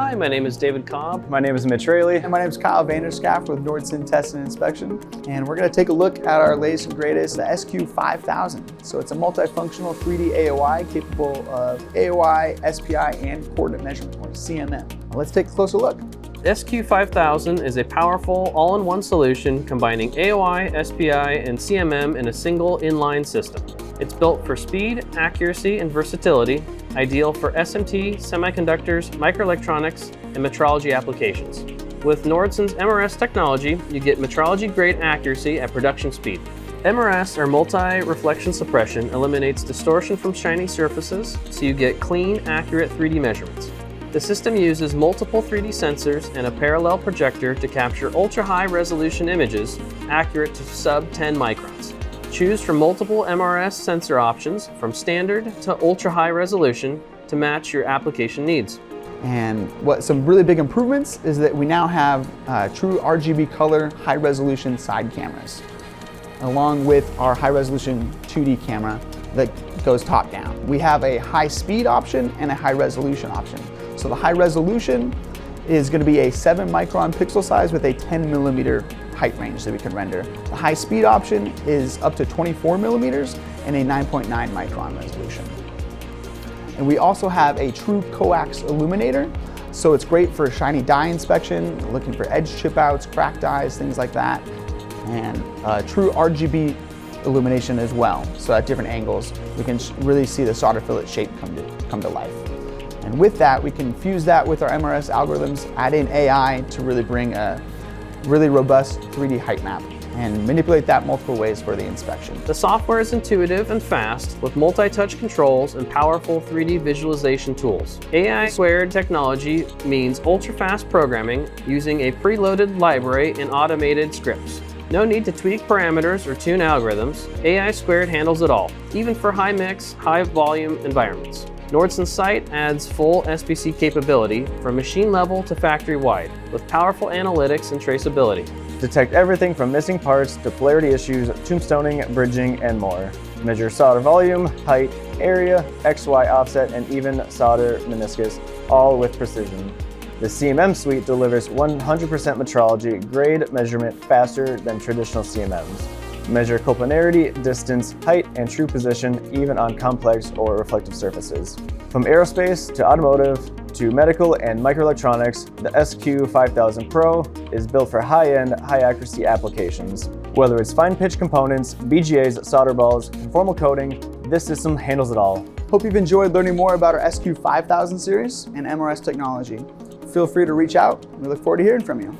Hi, my name is David Cobb. My name is Mitch Raley. And my name is Kyle Vanderschaft with Nordson Test and Inspection. And we're going to take a look at our latest and greatest, the SQ5000. So it's a multifunctional 3D AOI capable of AOI, SPI, and coordinate measurement, or CMM. Let's take a closer look. SQ5000 is a powerful all-in-one solution combining AOI, SPI, and CMM in a single inline system. It's built for speed, accuracy, and versatility, ideal for SMT, semiconductors, microelectronics, and metrology applications. With Nordson's MRS technology, you get metrology-grade accuracy at production speed. MRS, or multi-reflection suppression, eliminates distortion from shiny surfaces, so you get clean, accurate 3D measurements. The system uses multiple 3D sensors and a parallel projector to capture ultra-high resolution images accurate to sub-10 microns. Choose from multiple MRS sensor options, from standard to ultra-high resolution, to match your application needs. And some really big improvements is that we now have true RGB color high-resolution side cameras, along with our high-resolution 2D camera that goes top-down. We have a high-speed option and a high-resolution option. So the high-resolution is going to be a 7-micron pixel size with a 10-millimeter height range that we can render. The high-speed option is up to 24 millimeters and a 9.9 micron resolution. And we also have a true coax illuminator, so it's great for shiny die inspection, looking for edge chip outs, cracked dies, things like that, and true RGB illumination as well. So at different angles, we can really see the solder fillet shape come to life. And with that, we can fuse that with our MRS algorithms, add in AI to really bring a really robust 3D height map and manipulate that multiple ways for the inspection. The software is intuitive and fast, with multi-touch controls and powerful 3D visualization tools. AI squared technology means ultra-fast programming using a preloaded library and automated scripts. No need to tweak parameters or tune algorithms. AI squared handles it all, even for high mix, high volume environments. Nordson's site adds full SPC capability from machine level to factory wide, with powerful analytics and traceability. Detect everything from missing parts to polarity issues, tombstoning, bridging, and more. Measure solder volume, height, area, XY offset, and even solder meniscus, all with precision. The CMM suite delivers 100% metrology grade measurement faster than traditional CMMs. Measure coplanarity, distance, height, and true position even on complex or reflective surfaces. From aerospace to automotive to medical and microelectronics, the SQ5000 Pro is built for high-end, high-accuracy applications. Whether it's fine-pitch components, BGAs, solder balls, conformal coating, this system handles it all. Hope you've enjoyed learning more about our SQ5000 series and MRS technology. Feel free to reach out. We look forward to hearing from you.